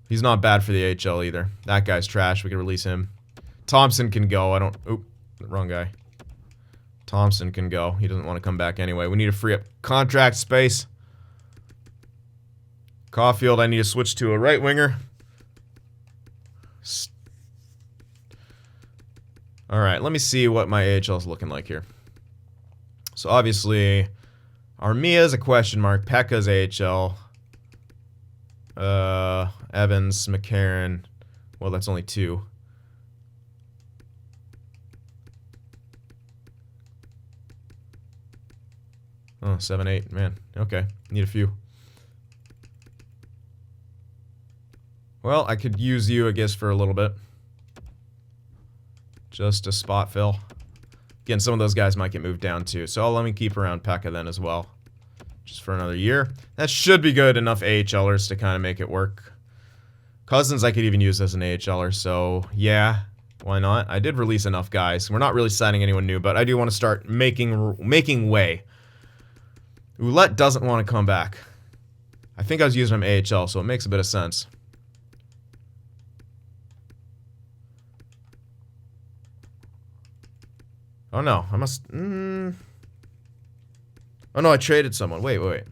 He's not bad for the AHL either. That guy's trash. We can release him. Thompson can go. I don't... Oop, wrong guy. Thompson can go. He doesn't want to come back anyway. We need to free up contract space. Caulfield, I need to switch to a right winger. Alright, let me see what my AHL is looking like here. So obviously, Armia is a question mark. Pekka's AHL. Evans, McCarron. Well, that's only 2. Oh, 7, 8. Man, okay. Need a few. Well, I could use you, I guess, for a little bit. Just a spot fill. Again, some of those guys might get moved down too. So let me keep around Pekka then as well. Just for another year. That should be good enough AHLers to kind of make it work. Cousins I could even use as an AHLer, so yeah, why not? I did release enough guys. We're not really signing anyone new, but I do want to start making way. Ouellette doesn't want to come back. I think I was using him AHL, so it makes a bit of sense. Oh no, I must... Oh no, I traded someone. Wait.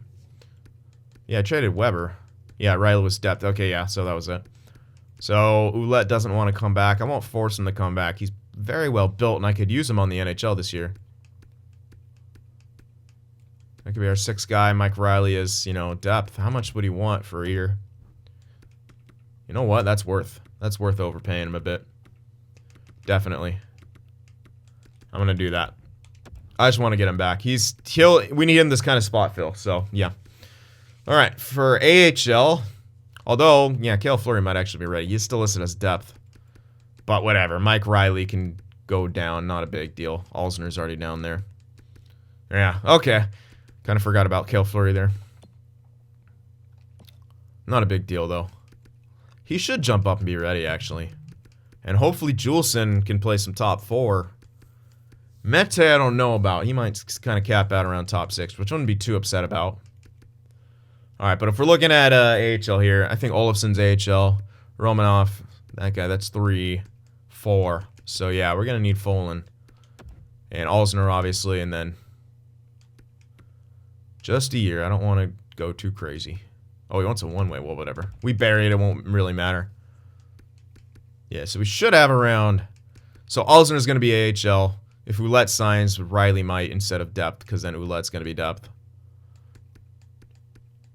Yeah, I traded Weber. Yeah, Riley was depth. Okay, yeah, so that was it. So, Ouellette doesn't want to come back. I won't force him to come back. He's very well built, and I could use him on the NHL this year. That could be our 6th guy. Mike Riley is, you know, depth. How much would he want for a year? You know what? That's worth overpaying him a bit. Definitely. I'm gonna do that. I just want to get him back. We need him this kind of spot fill, so yeah. Alright, for AHL, although, yeah, Cale Fleury might actually be ready. He's still listed as depth. But whatever, Mike Riley can go down, not a big deal. Alzner's already down there. Yeah, okay. Kind of forgot about Cale Fleury there. Not a big deal, though. He should jump up and be ready, actually. And hopefully Juleson can play some top 4. Mete, I don't know about. He might kind of cap out around top 6, which I wouldn't be too upset about. Alright, but if we're looking at AHL here, I think Olofsson's AHL. Romanov, that guy, that's 3, 4. So yeah, we're going to need Folan. And Alzner, obviously, and then just a year. I don't want to go too crazy. Oh, he wants a one-way. Well, whatever. We bury it. It won't really matter. Yeah, so we should have around So Alzner's going to be AHL. If Ouellette signs, Riley might instead of depth, because then Ouellette's going to be depth.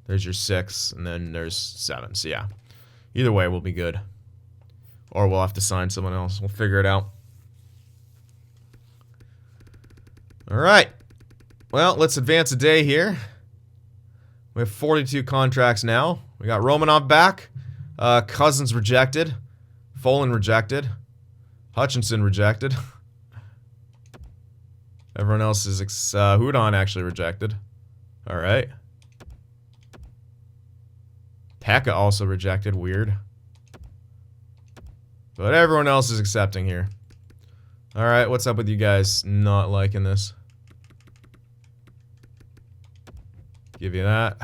There's your 6, and then there's 7. So yeah, either way, we'll be good. Or we'll have to sign someone else. We'll figure it out. All right. Well, let's advance a day here. We have 42 contracts now. We got Romanov back. Cousins rejected. Folin rejected. Hutchinson rejected. Everyone else is... Hudon actually rejected. All right. Pekka also rejected. Weird. But everyone else is accepting here. Alright, what's up with you guys not liking this? Give you that.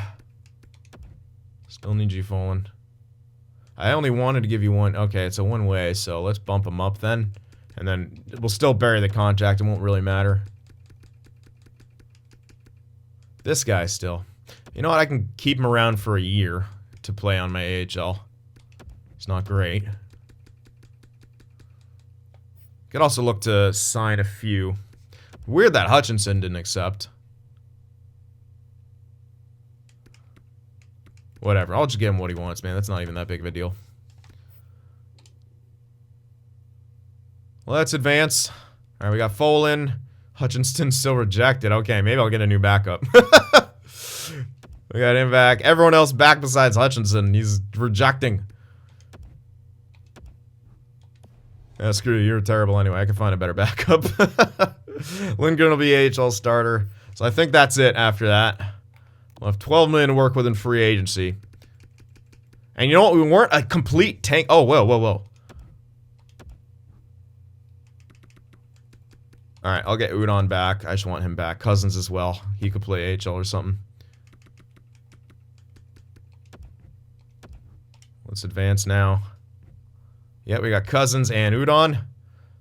Still need you falling. I only wanted to give you one. Okay, it's a one-way, so let's bump them up then. And then we'll still bury the contract. It won't really matter. This guy still. You know what? I can keep him around for a year to play on my AHL. It's not great. Could also look to sign a few. Weird that Hutchinson didn't accept. Whatever. I'll just give him what he wants, man. That's not even that big of a deal. Let's advance. All right, we got Folin. Hutchinson still rejected. Okay, maybe I'll get a new backup. We got him back. Everyone else back besides Hutchinson. He's rejecting. Yeah, screw you. You're terrible anyway. I can find a better backup. Lindgren will be AHL starter. So I think that's it after that. We'll have $12 million to work with in free agency. And you know what? We weren't a complete tank. Oh, whoa, whoa, whoa. Alright, I'll get Udon back. I just want him back. Cousins as well. He could play AHL or something. Let's advance now. Yeah, we got Cousins and Udon.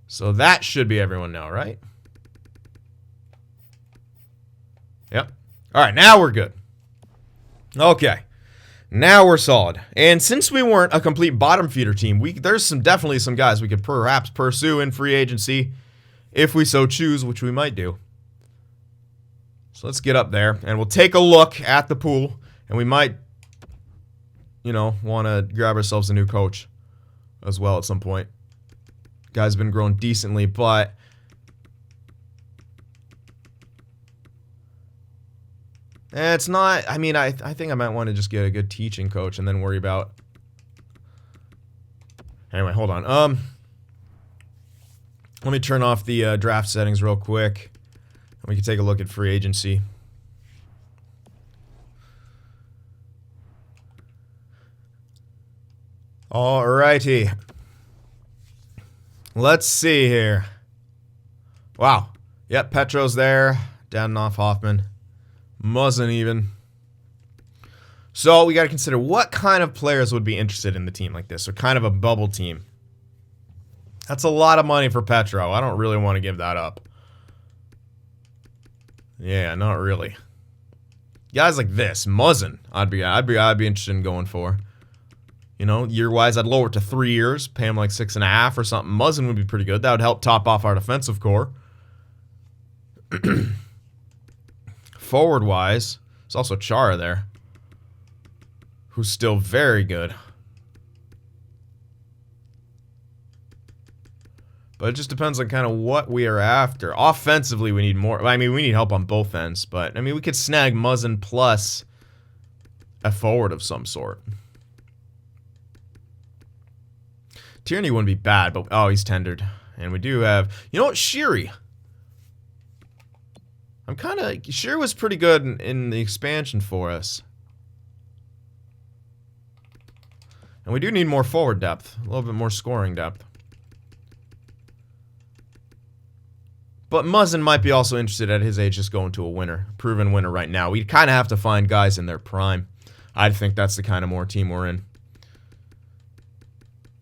So that should be everyone now, right? Yep. Alright, now we're good. Okay. Now we're solid. And since we weren't a complete bottom feeder team, there's definitely some guys we could perhaps pursue in free agency if we so choose, which we might do. So let's get up there and we'll take a look at the pool, and we might, you know, want to grab ourselves a new coach as well at some point. Guy's been growing decently, but it's not, I mean, I think I might want to just get a good teaching coach and then worry about. Anyway, hold on. Let me turn off the draft settings real quick. And we can take a look at free agency. Alrighty. Let's see here. Wow. Yep, Petro's there. Dadonov, Hoffman. Muzzin even. So we got to consider what kind of players would be interested in the team like this. So kind of a bubble team. That's a lot of money for Petro. I don't really want to give that up. Yeah, not really. Guys like this, Muzzin, I'd be interested in going for. You know, year-wise, I'd lower it to 3 years, pay him like 6.5 or something. Muzzin would be pretty good. That would help top off our defensive core. Forward-wise, there's also Chara there, who's still very good. But it just depends on kind of what we are after. Offensively, we need more. I mean, we need help on both ends. But, I mean, we could snag Muzzin plus a forward of some sort. Tierney wouldn't be bad, but... Oh, he's tendered. And we do have... You know what? Sheary. I'm kind of... Sheary was pretty good in the expansion for us. And we do need more forward depth. A little bit more scoring depth. But Muzzin might be also interested at his age just going to a winner. Proven winner right now. We kind of have to find guys in their prime. I think that's the kind of more team we're in.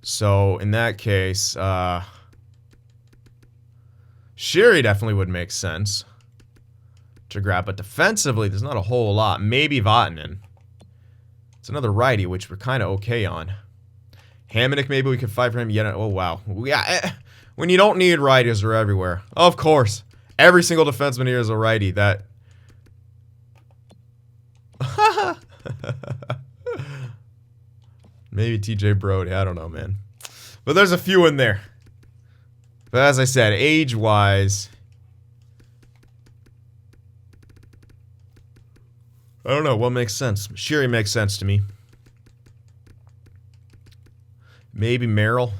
So, in that case, Sheary definitely would make sense to grab. But defensively, there's not a whole lot. Maybe Vatanen. It's another righty, which we're kind of okay on. Hamonic, maybe we could fight for him. Yeah, oh, wow. When you don't need righties, are everywhere. Of course. Every single defenseman here is a righty. That... Maybe TJ Brody. I don't know, man. But there's a few in there. But as I said, age-wise... I don't know. What makes sense? Sherry makes sense to me. Maybe Merrill.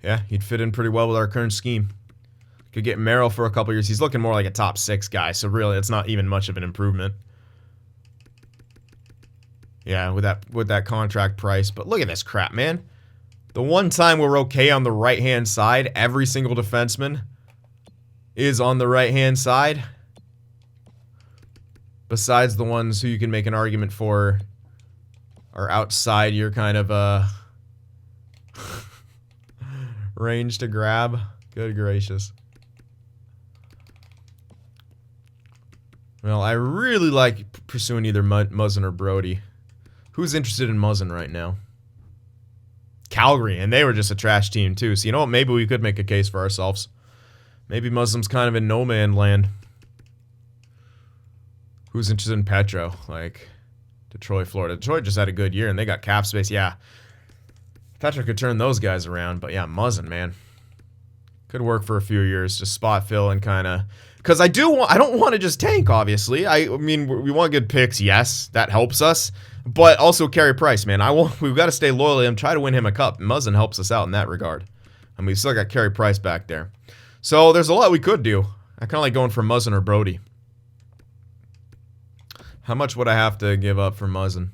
Yeah, he'd fit in pretty well with our current scheme. Could get Merrill for a couple years. He's looking more like a top 6 guy, so really it's not even much of an improvement. Yeah, with that contract price. But look at this crap, man. The one time we're okay on the right-hand side, every single defenseman is on the right-hand side. Besides the ones who you can make an argument for are outside your kind of range to grab. Good gracious. Well, I really like pursuing either Muzzin or Brody. Who's interested in Muzzin right now? Calgary, and they were just a trash team too. So you know what? Maybe we could make a case for ourselves. Maybe Muslim's kind of in no man land. Who's interested in Petro? Like Detroit, Florida. Detroit just had a good year and they got cap space. Yeah. Petro could turn those guys around, but yeah, Muzzin, man. Could work for a few years, just spot fill and kind of... Because I don't want to just tank, obviously. I mean, we want good picks, yes. That helps us. But also Carey Price, man. We've got to stay loyal and try to win him a cup. Muzzin helps us out in that regard. And we've still got Carey Price back there. So there's a lot we could do. I kind of like going for Muzzin or Brody. How much would I have to give up for Muzzin?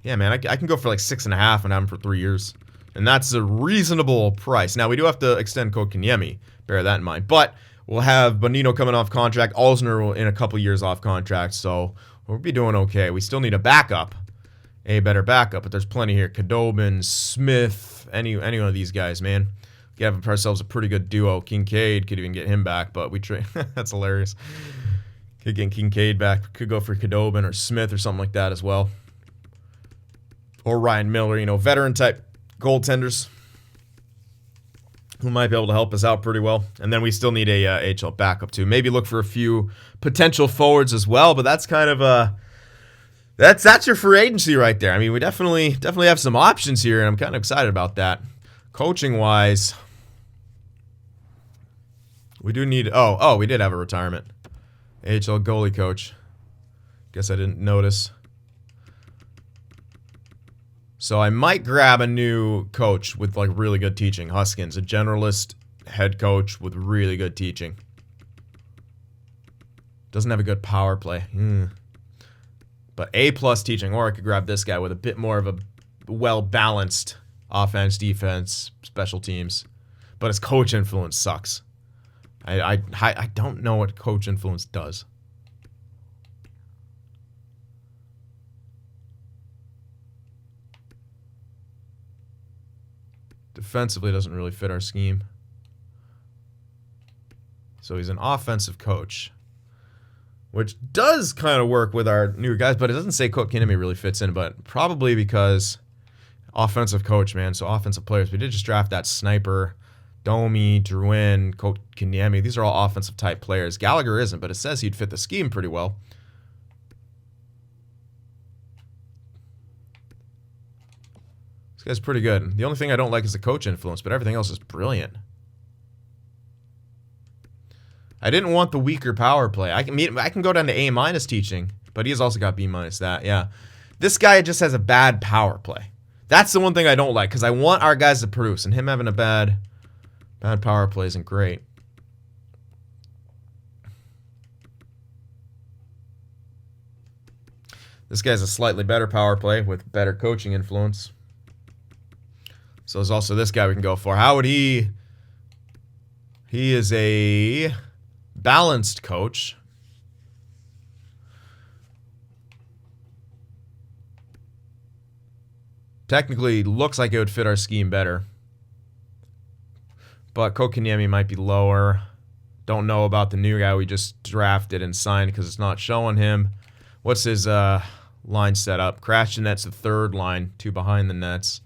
Yeah, man, I can go for like 6.5 and have him for 3 years. And that's a reasonable price. Now, we do have to extend Kotkaniemi. Bear that in mind. But we'll have Bonino coming off contract. Alzner in a couple years off contract. So we'll be doing okay. We still need a backup. A better backup. But there's plenty here. Kadobin, Smith, any one of these guys, man. We have ourselves a pretty good duo. Kincaid could even get him back. But we trade. That's hilarious. Could get Kincaid back. Could go for Kadobin or Smith or something like that as well. Or Ryan Miller. You know, veteran type goaltenders who might be able to help us out pretty well. And then we still need a HL backup too. Maybe look for a few potential forwards as well, but that's kind of that's your free agency right there. I mean, we definitely have some options here, and I'm kind of excited about that. Coaching wise, we do need we did have a retirement. AHL goalie coach. Guess I didn't notice. So I might grab a new coach with like really good teaching. Huskins, a generalist head coach with really good teaching. Doesn't have a good power play. But A+ teaching. Or I could grab this guy with a bit more of a well-balanced offense, defense, special teams. But his coach influence sucks. I don't know what coach influence does. Defensively doesn't really fit our scheme. So he's an offensive coach, which does kind of work with our newer guys, but it doesn't say Kotkaniemi really fits in, but probably because offensive coach, man. So offensive players. We did just draft that sniper, Domi, Drouin, Kotkaniemi. These are all offensive type players. Gallagher isn't, but it says he'd fit the scheme pretty well. This guy's pretty good. The only thing I don't like is the coach influence, but everything else is brilliant. I didn't want the weaker power play. I can go down to A- teaching, but he's also got B-. That, yeah. This guy just has a bad power play. That's the one thing I don't like, because I want our guys to produce, and him having a bad power play isn't great. This guy's a slightly better power play with better coaching influence. So there's also this guy we can go for. How would he... He is a balanced coach. Technically, looks like it would fit our scheme better. But Kotkaniemi might be lower. Don't know about the new guy we just drafted and signed because it's not showing him. What's his line set up. Crash the nets, the third line, 2 behind the nets.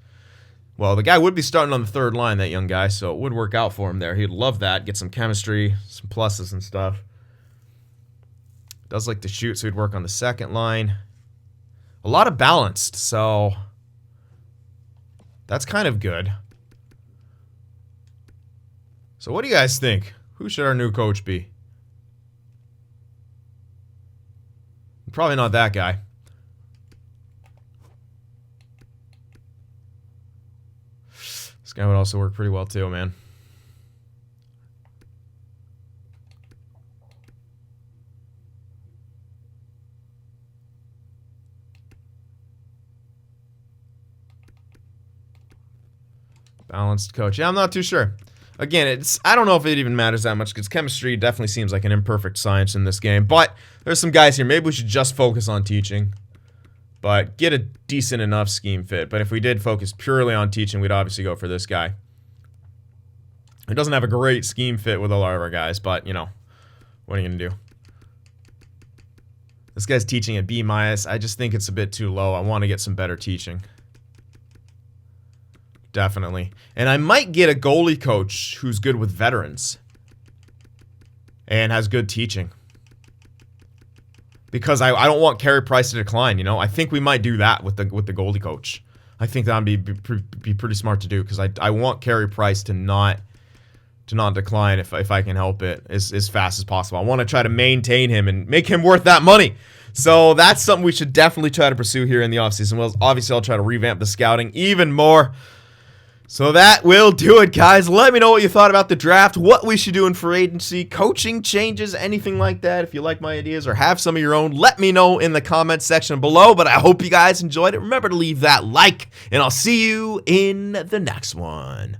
Well, the guy would be starting on the third line, that young guy, so it would work out for him there. He'd love that, get some chemistry, some pluses and stuff. Does like to shoot, so he'd work on the second line. A lot of balanced, so that's kind of good. So what do you guys think? Who should our new coach be? Probably not that guy. This guy would also work pretty well too, man. Balanced coach. Yeah, I'm not too sure. Again, I don't know if it even matters that much because chemistry definitely seems like an imperfect science in this game. But there's some guys here. Maybe we should just focus on teaching, but get a decent enough scheme fit. But if we did focus purely on teaching, we'd obviously go for this guy. He doesn't have a great scheme fit with a lot of our guys, but, you know, what are you going to do? This guy's teaching at B-. I just think it's a bit too low. I want to get some better teaching. Definitely. And I might get a goalie coach who's good with veterans and has good teaching. Because I don't want Carey Price to decline, you know? I think we might do that with the goalie coach. I think that would be pretty smart to do because I want Carey Price to not decline if I can help it as fast as possible. I want to try to maintain him and make him worth that money. So that's something we should definitely try to pursue here in the offseason. Well, obviously I'll try to revamp the scouting even more. So that will do it, guys. Let me know what you thought about the draft, what we should do in free agency, coaching changes, anything like that. If you like my ideas or have some of your own, let me know in the comments section below. But I hope you guys enjoyed it. Remember to leave that like, and I'll see you in the next one.